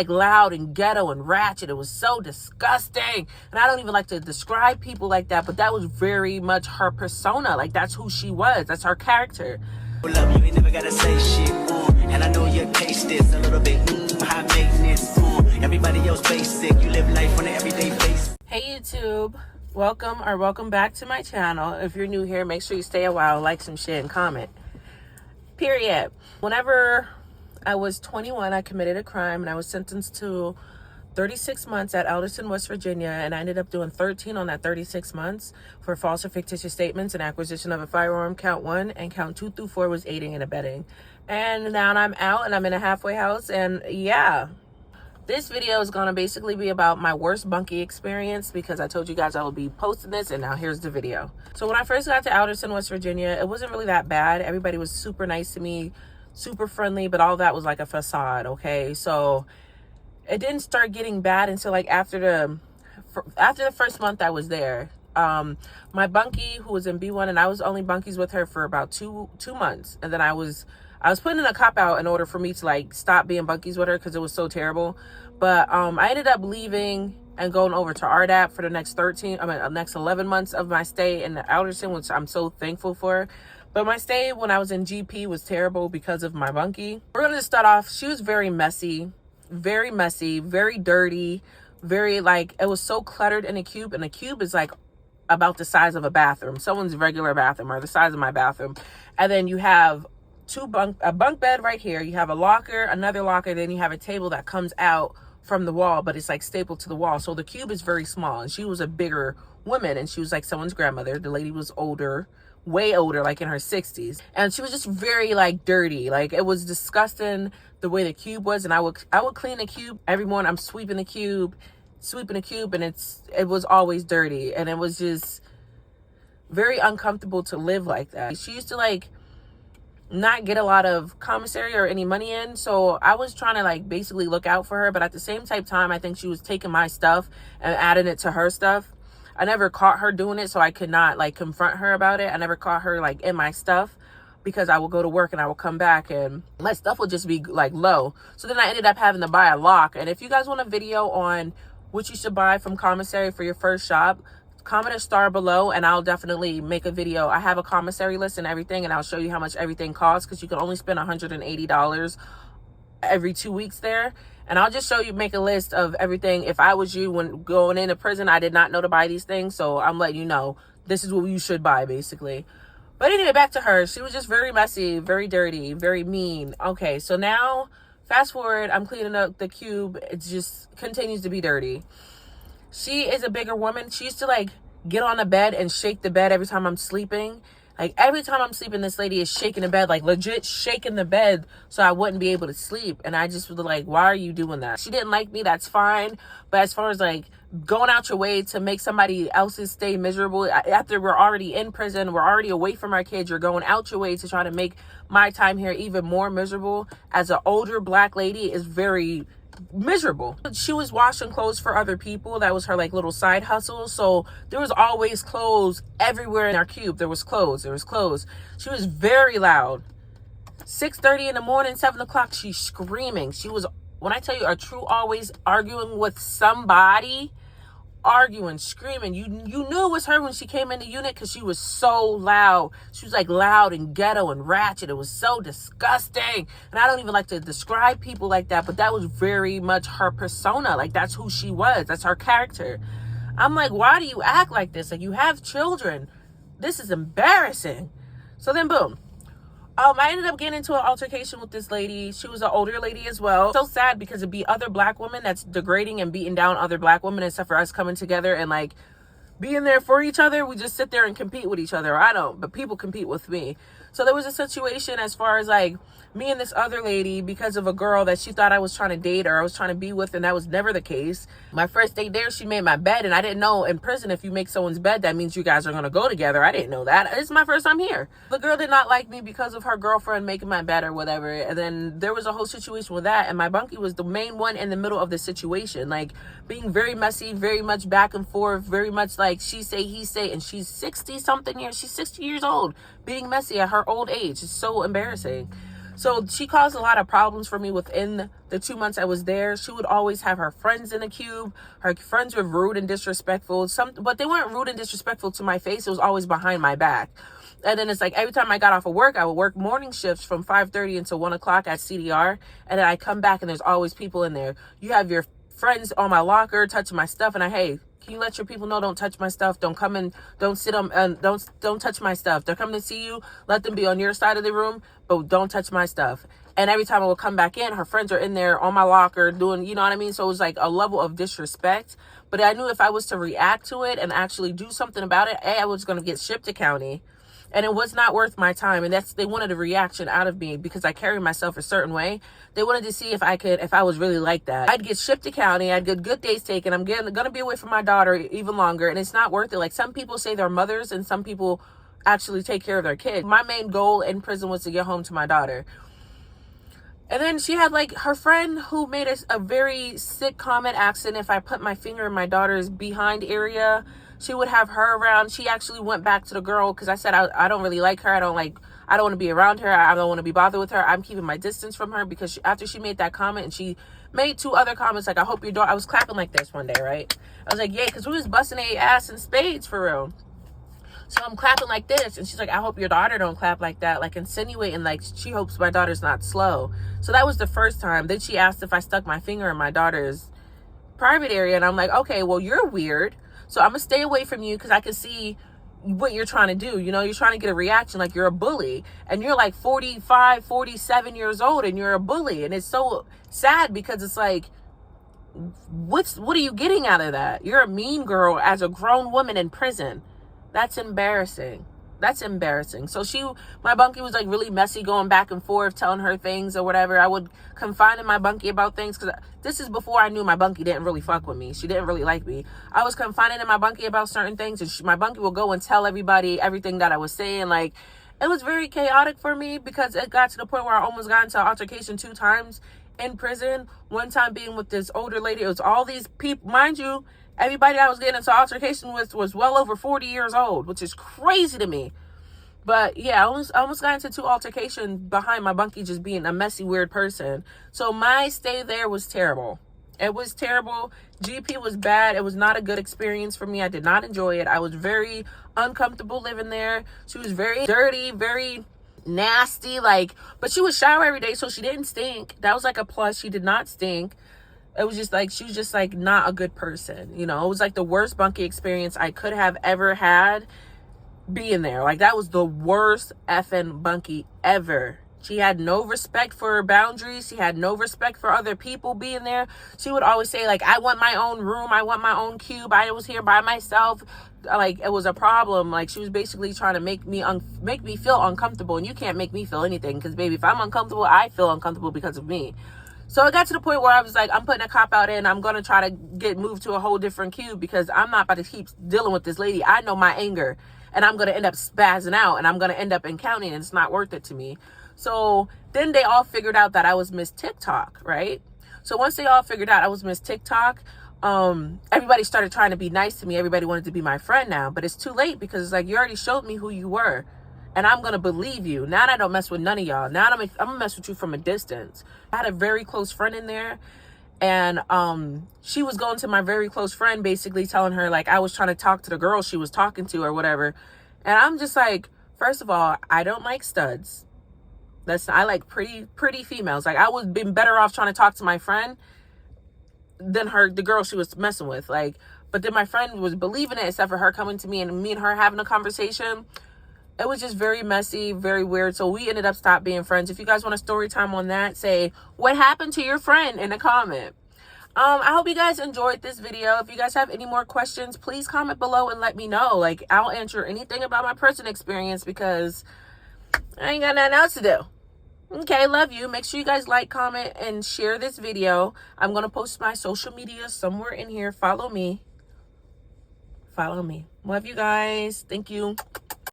like loud and ghetto and ratchet. It was so disgusting. And I don't even like to describe people like that, but that was very much her persona. Like, that's who she was. That's her character. Love you ain't never gotta say shit, and I know your taste is a little bit high maintenance. Everybody else basic. You live life on an everyday basis. Hey YouTube, welcome back to my channel. If you're new here, make sure you stay a while, like some shit, and comment. Period. Whenever I was 21, I committed a crime and I was sentenced to 36 months at Alderson, West Virginia, and I ended up doing 13 on that 36 months for false or fictitious statements and acquisition of a firearm, count 1, and count 2 through 4 was aiding and abetting. And now I'm out and I'm in a halfway house, and yeah. This video is going to basically be about my worst Bunkie experience because I told you guys I would be posting this, and now here's the video. So when I first got to Alderson, West Virginia, it wasn't really that bad. Everybody was super nice to me, super friendly, but all that was like a facade, okay? So it didn't start getting bad until like after the first month I was there. My Bunkie, who was in B1, and I was only Bunkies with her for about two months, and then I was putting in a cop-out in order for me to like stop being Bunkies with her because it was so terrible. But I ended up leaving and going over to Rdap for the next 11 months of my stay in Alderson, which I'm so thankful for. But my stay when I was in GP was terrible because of my Bunkie. We're going to start off. She was very messy, very dirty, very like, it was so cluttered in a cube. And a cube is like about the size of a bathroom, someone's regular bathroom or the size of my bathroom. And then you have a bunk bed right here. You have a locker, another locker, then you have a table that comes out from the wall, but it's like stapled to the wall. So the cube is very small, and she was a bigger woman, and she was like someone's grandmother. The lady was older, way older, like in her 60s, and she was just very like dirty. Like, it was disgusting the way the cube was. And I would clean the cube every morning. I'm sweeping the cube, and it was always dirty, and it was just very uncomfortable to live like that. She used to like not get a lot of commissary or any money in, so I was trying to like basically look out for her, but at the same time I think she was taking my stuff and adding it to her stuff. I never caught her doing it, so I could not like confront her about it. I never caught her like in my stuff because I would go to work and I would come back and my stuff would just be like low. So then I ended up having to buy a lock. And if you guys want a video on what you should buy from commissary for your first shop, comment a star below and I'll definitely make a video. I have a commissary list and everything, and I'll show you how much everything costs, because you can only spend $180 every 2 weeks there. And I'll just show you, make a list of everything. If I was you when going into prison, I did not know to buy these things, so I'm letting you know this is what you should buy basically. But anyway, back to her. She was just very messy, very dirty, very mean. Okay, so now fast forward, I'm cleaning up the cube. It just continues to be dirty. She is a bigger woman. She used to like get on the bed and shake the bed every time I'm sleeping. Like, every time I'm sleeping, this lady is shaking the bed, like legit shaking the bed so I wouldn't be able to sleep. And I just was like, why are you doing that? She didn't like me, that's fine. But as far as like going out your way to make somebody else's stay miserable, after we're already in prison, we're already away from our kids, you're going out your way to try to make my time here even more miserable as an older black lady is very miserable. She was washing clothes for other people. That was her like little side hustle. So there was always clothes everywhere in our cube. There was clothes. She was very loud. 6:30 in the morning, 7 o'clock, she's screaming. She was, when I tell you, a true always arguing with somebody, arguing, screaming. You knew it was her when she came in the unit because she was so loud. She was like loud and ghetto and ratchet. It was so disgusting. And I don't even like to describe people like that, but that was very much her persona. Like, that's who she was. That's her character. I'm like, why do you act like this? Like, you have children. This is embarrassing. So then boom. I ended up getting into an altercation with this lady. She was an older lady as well. So sad because it'd be other black women that's degrading and beating down other black women, except for us coming together and like being there for each other. We just sit there and compete with each other. I don't, but people compete with me. So there was a situation as far as like me and this other lady, because of a girl that she thought I was trying to date or I was trying to be with, and that was never the case. My first date there, she made my bed, and I didn't know in prison if you make someone's bed, that means you guys are going to go together. I didn't know that. It's my first time here. The girl did not like me because of her girlfriend making my bed or whatever. And then there was a whole situation with that, and my Bunkie was the main one in the middle of the situation, like being very messy, very much back and forth, very much like she say, he say, and she's 60 something years. She's 60 years old, being messy at her old age. It's so embarrassing. So she caused a lot of problems for me within the 2 months I was there. She would always have her friends in the cube. Her friends were rude and disrespectful. But they weren't rude and disrespectful to my face. It was always behind my back. And then it's like every time I got off of work, I would work morning shifts from 5:30 until 1 o'clock at CDR. And then I come back and there's always people in there. You have your friends on my locker touching my stuff. And hey, can you let your people know, don't touch my stuff? Don't come in, don't sit on, don't touch my stuff. They're coming to see you. Let them be on your side of the room, but don't touch my stuff. And every time I would come back in, her friends are in there on my locker doing, you know what I mean? So it was like a level of disrespect. But I knew if I was to react to it and actually do something about it, I was going to get shipped to county. And it was not worth my time. And they wanted a reaction out of me because I carry myself a certain way. They wanted to see if I was really like that. I'd get shipped to county. I'd get good days taken. I'm going to be away from my daughter even longer. And it's not worth it. Like some people say they're mothers and some people actually take care of their kids. My main goal in prison was to get home to my daughter. And then she had like her friend who made a very sick comment asking if I put my finger in my daughter's behind area. She would have her around. She actually went back to the girl because I said, I don't really like her. I don't want to be around her. I don't want to be bothered with her. I'm keeping my distance from her because after she made that comment and she made 2 other comments, like, I hope your daughter, I was clapping like this one day, right? I was like, yeah, because we was busting a ass in spades for real. So I'm clapping like this. And she's like, I hope your daughter don't clap like that. Like insinuating like she hopes my daughter's not slow. So that was the first time. Then she asked if I stuck my finger in my daughter's private area. And I'm like, okay, well, you're weird. So I'm going to stay away from you because I can see what you're trying to do. You know, you're trying to get a reaction like you're a bully. And you're like 45, 47 years old and you're a bully. And it's so sad because it's like, what are you getting out of that? You're a mean girl as a grown woman in prison. That's embarrassing. That's embarrassing. So my bunkie was like really messy, going back and forth, telling her things or whatever. I would confide in my bunkie about things because this is before I knew my bunkie didn't really fuck with me. She didn't really like me. I was confiding in my bunkie about certain things, and my bunkie would go and tell everybody everything that I was saying. Like, it was very chaotic for me because it got to the point where I almost got into an altercation 2 times in prison. One time being with this older lady. It was all these people, mind you. Everybody I was getting into altercation with was well over 40 years old, which is crazy to me. But yeah, I almost got into 2 altercations behind my bunkie just being a messy, weird person. So my stay there was terrible. It was terrible. GP was bad. It was not a good experience for me. I did not enjoy it. I was very uncomfortable living there. She was very dirty, very nasty, but she would shower every day, so she didn't stink. That was like a plus. She did not stink. It was just like, she was just like not a good person. You know, it was like the worst bunkie experience I could have ever had being there. Like, that was the worst effing bunkie ever. She had no respect for her boundaries. She had no respect for other people being there. She would always say, like, I want my own room. I want my own cube. I was here by myself. Like, it was a problem. Like, she was basically trying to make me feel uncomfortable. And you can't make me feel anything because, baby, if I'm uncomfortable, I feel uncomfortable because of me. So it got to the point where I was like, I'm putting a cop out in. I'm going to try to get moved to a whole different cube because I'm not about to keep dealing with this lady. I know my anger. And I'm going to end up spazzing out. And I'm going to end up in county. And it's not worth it to me. So then they all figured out that I was Miss TikTok, right? So once they all figured out I was Miss TikTok, everybody started trying to be nice to me. Everybody wanted to be my friend now. But it's too late because it's like, you already showed me who you were. And I'm going to believe you. Now I don't mess with none of y'all. Now I'm going to mess with you from a distance. I had a very close friend in there. And she was going to my very close friend, basically telling her, like, I was trying to talk to the girl she was talking to or whatever. And I'm just like, first of all, I don't like studs. I like pretty females. Like, I would have been better off trying to talk to my friend than the girl she was messing with. Like, but then my friend was believing it, except for her coming to me and her having a conversation. It was just very messy, very weird. So we ended up stopping being friends. If you guys want a story time on that, say, what happened to your friend in a comment. I hope you guys enjoyed this video. If you guys have any more questions, please comment below and let me know. Like, I'll answer anything about my prison experience because I ain't got nothing else to do. Okay, love you. Make sure you guys like, comment, and share this video. I'm going to post my social media somewhere in here. Follow me. Love you guys. Thank you.